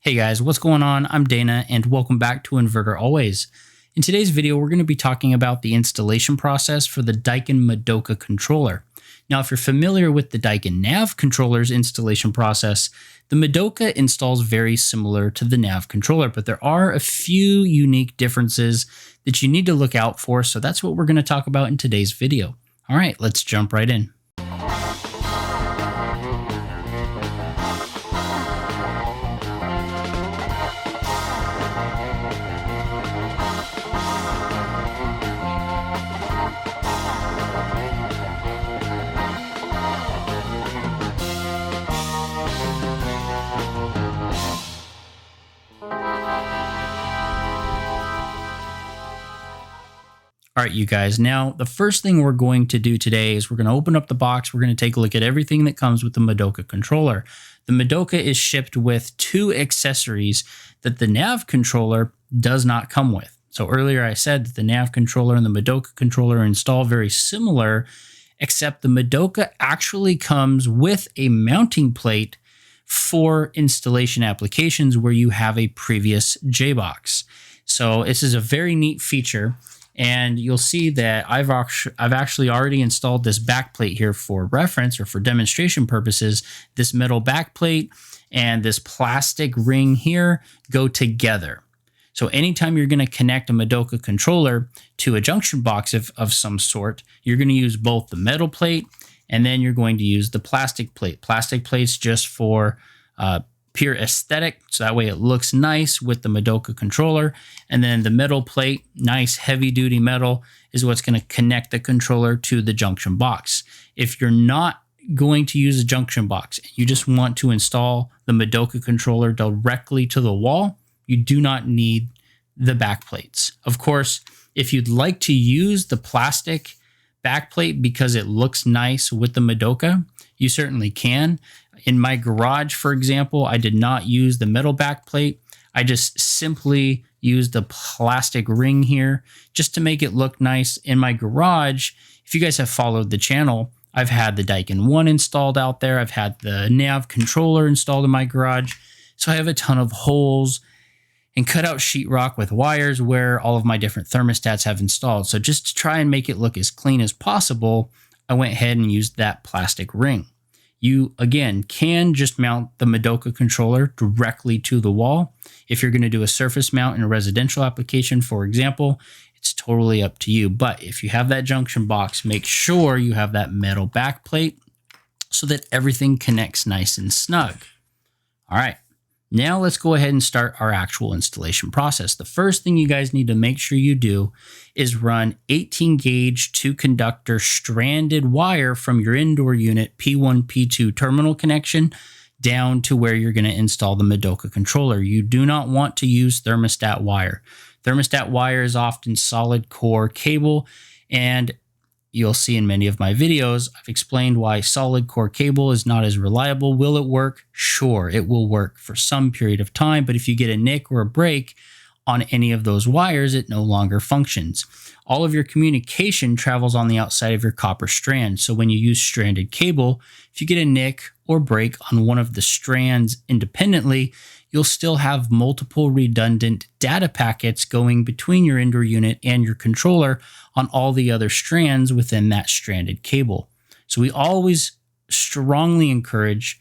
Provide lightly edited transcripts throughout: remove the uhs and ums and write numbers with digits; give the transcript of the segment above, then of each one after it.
Hey guys, what's going on? I'm Dana and welcome back to Inverter Always. In today's video, we're going to be talking about the installation process for the Daikin Madoka controller. Now, if you're familiar with the Daikin Nav controller's installation process, the Madoka installs very similar to the Nav controller, but there are a few unique differences that you need to look out for, so that's what we're going to talk about in today's video. All right, let's jump right in. All right, you guys, now the first thing we're going to do today is we're going to open up the box. We're going to take a look at everything that comes with the Madoka controller. The Madoka is shipped with two accessories that the Nav controller does not come with. So earlier I said that the Nav controller and the Madoka controller install very similar, except the Madoka actually comes with a mounting plate for installation applications where you have a previous JBox. So this is a very neat feature. And you'll see that I've actually already installed this backplate here for reference or for demonstration purposes. This metal backplate and this plastic ring here go together. So anytime you're going to connect a Madoka controller to a junction box of some sort, you're going to use both the metal plate and then you're going to use the plastic plate. Plastic plate's just for pure aesthetic, so that way it looks nice with the Madoka controller. And then the metal plate, nice heavy duty metal, is what's going to connect the controller to the junction box. If you're not going to use a junction box, you just want to install the Madoka controller directly to the wall, you do not need the back plates. Of course, if you'd like to use the plastic backplate because it looks nice with the Madoka, you certainly can. In my garage, for example, I did not use the metal backplate. I just simply used the plastic ring here just to make it look nice. In my garage, if you guys have followed the channel, I've had the Daikin 1 installed out there. I've had the Nav controller installed in my garage. So I have a ton of holes and cut out sheetrock with wires where all of my different thermostats have installed. So just to try and make it look as clean as possible, I went ahead and used that plastic ring. You, again, can just mount the Madoka controller directly to the wall. If you're going to do a surface mount in a residential application, for example, it's totally up to you. But if you have that junction box, make sure you have that metal backplate so that everything connects nice and snug. All right. Now let's go ahead and start our actual installation process. The first thing you guys need to make sure you do is run 18 gauge 2 conductor stranded wire from your indoor unit P1, P2 terminal connection down to where you're going to install the Madoka controller. You do not want to use thermostat wire. Thermostat wire is often solid core cable, and you'll see in many of my videos, I've explained why solid core cable is not as reliable. Will it work? Sure, it will work for some period of time, but if you get a nick or a break on any of those wires, it no longer functions. All of your communication travels on the outside of your copper strand. So when you use stranded cable, if you get a nick or break on one of the strands independently, you'll still have multiple redundant data packets going between your indoor unit and your controller on all the other strands within that stranded cable. So we always strongly encourage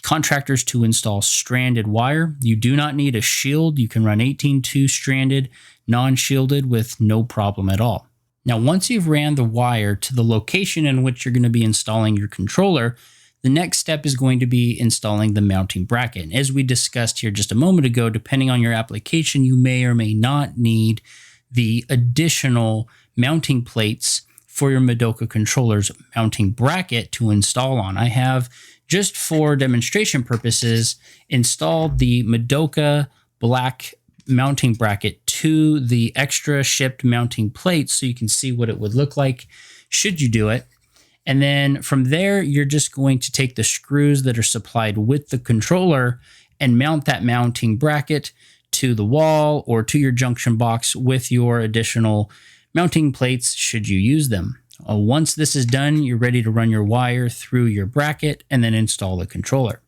contractors to install stranded wire. You do not need a shield. You can run 18-2 stranded, non-shielded with no problem at all. Now, once you've ran the wire to the location in which you're going to be installing your controller, the next step is going to be installing the mounting bracket. And as we discussed here just a moment ago, depending on your application, you may or may not need the additional mounting plates for your Madoka controller's mounting bracket to install on. I have, just for demonstration purposes, installed the Madoka black mounting bracket to the extra shipped mounting plates so you can see what it would look like should you do it. And then from there, you're just going to take the screws that are supplied with the controller and mount that mounting bracket to the wall or to your junction box with your additional mounting plates should you use them. Once this is done, you're ready to run your wire through your bracket and then install the controller.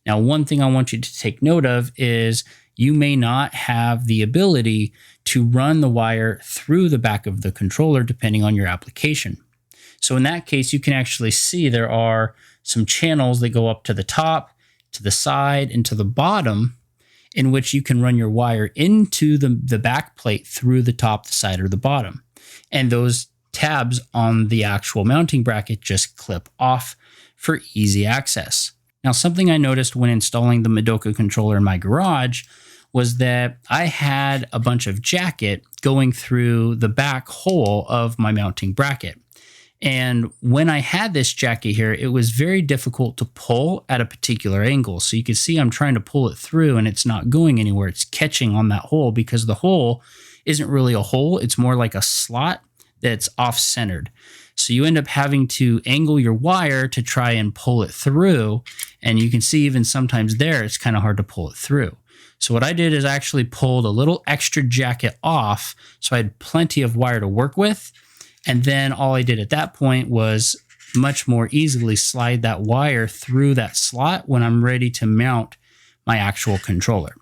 Now, one thing I want you to take note of is you may not have the ability to run the wire through the back of the controller depending on your application. So in that case, you can actually see there are some channels that go up to the top, to the side, and to the bottom, in which you can run your wire into the back plate through the top, the side, or the bottom. And those tabs on the actual mounting bracket just clip off for easy access. Now, something I noticed when installing the Madoka controller in my garage was that I had a bunch of jacket going through the back hole of my mounting bracket. And when I had this jacket here, it was very difficult to pull at a particular angle. So you can see I'm trying to pull it through and it's not going anywhere. It's catching on that hole because the hole isn't really a hole. It's more like a slot that's off-centered. So you end up having to angle your wire to try and pull it through. And you can see even sometimes there, it's kind of hard to pull it through. So what I did is I actually pulled a little extra jacket off so I had plenty of wire to work with. And then all I did at that point was much more easily slide that wire through that slot when I'm ready to mount my actual controller.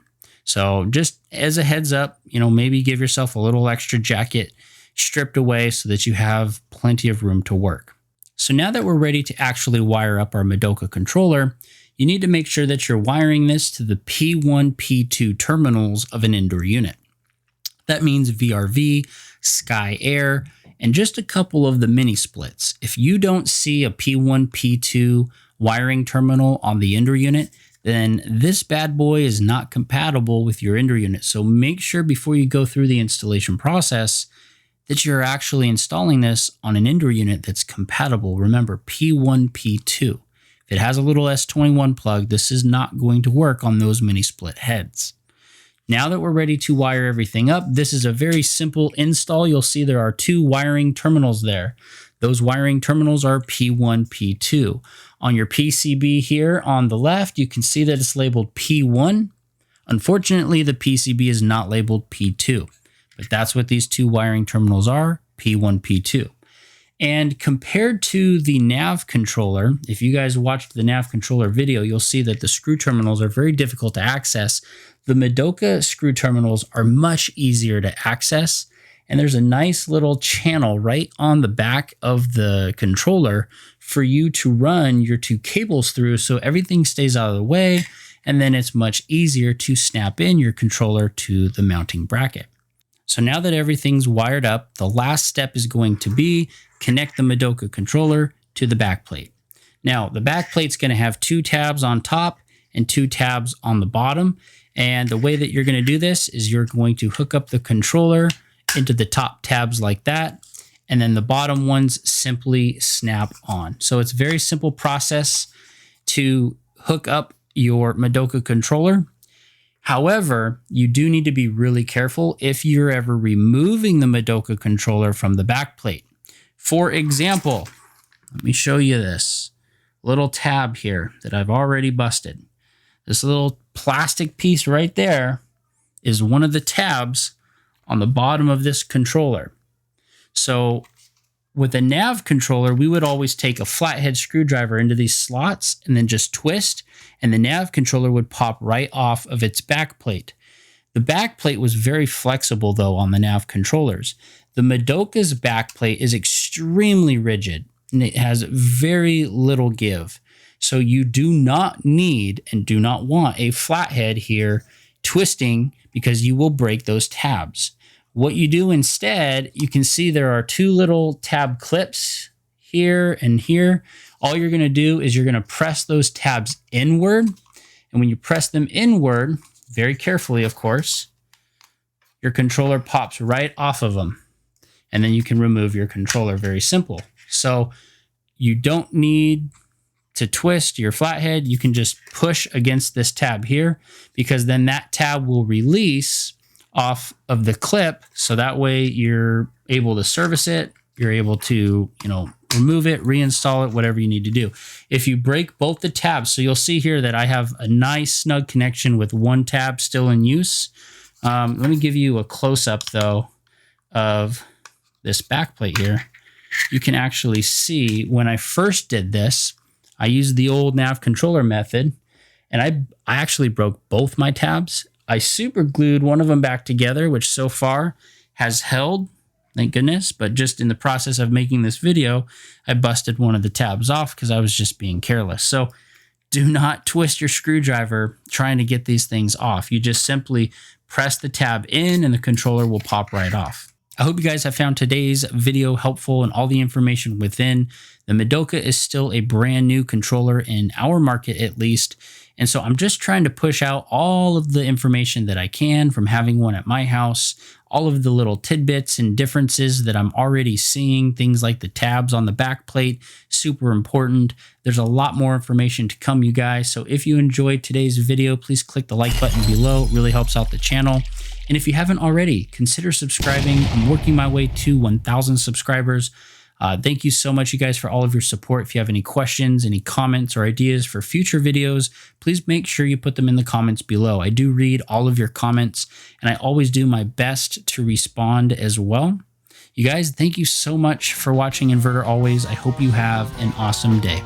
So just as a heads up, maybe give yourself a little extra jacket stripped away so that you have plenty of room to work. So now that we're ready to actually wire up our Madoka controller, you need to make sure that you're wiring this to the P1, P2 terminals of an indoor unit. That means VRV, Sky Air, and just a couple of the mini splits. If you don't see a P1, P2 wiring terminal on the indoor unit, then this bad boy is not compatible with your indoor unit. So make sure before you go through the installation process that you're actually installing this on an indoor unit that's compatible. Remember, P1, P2. If it has a little S21 plug, this is not going to work on those mini split heads. Now that we're ready to wire everything up, this is a very simple install. You'll see there are two wiring terminals there. Those wiring terminals are P1, P2. On your PCB here on the left, you can see that it's labeled P1. Unfortunately, the PCB is not labeled P2, but that's what these two wiring terminals are, P1, P2. And compared to the nav controller, if you guys watched the nav controller video, you'll see that the screw terminals are very difficult to access. The Madoka screw terminals are much easier to access. And there's a nice little channel right on the back of the controller for you to run your two cables through so everything stays out of the way. And then it's much easier to snap in your controller to the mounting bracket. So now that everything's wired up, the last step is going to be connect the Madoka controller to the backplate. Now, the backplate's going to have two tabs on top and two tabs on the bottom. And the way that you're going to do this is you're going to hook up the controller into the top tabs like that. And then the bottom ones simply snap on. So it's a very simple process to hook up your Madoka controller. However, you do need to be really careful if you're ever removing the Madoka controller from the backplate. For example, let me show you this little tab here that I've already busted. This little plastic piece right there is one of the tabs on the bottom of this controller. So with a nav controller, we would always take a flathead screwdriver into these slots and then just twist, and the nav controller would pop right off of its backplate. The backplate was very flexible though on the nav controllers. The Madoka's backplate is extremely rigid and it has very little give. So you do not need and do not want a flathead here twisting because you will break those tabs. What you do instead, you can see there are two little tab clips here and here. All you're going to do is you're going to press those tabs inward. And when you press them inward, very carefully, of course, your controller pops right off of them. And then you can remove your controller. Very simple. So you don't need to twist your flathead. You can just push against this tab here because then that tab will release off of the clip. So that way you're able to service it. You're able to, remove it, reinstall it, whatever you need to do. If you break both the tabs, so you'll see here that I have a nice snug connection with one tab still in use. Let me give you a close-up though of this backplate here. You can actually see when I first did this, I used the old nav controller method, and I actually broke both my tabs. I super glued one of them back together, which so far has held, thank goodness. But just in the process of making this video, I busted one of the tabs off because I was just being careless. So do not twist your screwdriver trying to get these things off. You just simply press the tab in and the controller will pop right off. I hope you guys have found today's video helpful and all the information within. The Madoka is still a brand new controller in our market, at least. And so I'm just trying to push out all of the information that I can from having one at my house, all of the little tidbits and differences that I'm already seeing, things like the tabs on the backplate, super important. There's a lot more information to come, you guys. So if you enjoyed today's video, please click the like button below. It really helps out the channel. And if you haven't already, consider subscribing. I'm working my way to 1,000 subscribers. Thank you so much, you guys, for all of your support. If you have any questions, any comments, or ideas for future videos, please make sure you put them in the comments below. I do read all of your comments, and I always do my best to respond as well. You guys, thank you so much for watching Inverter Always. I hope you have an awesome day.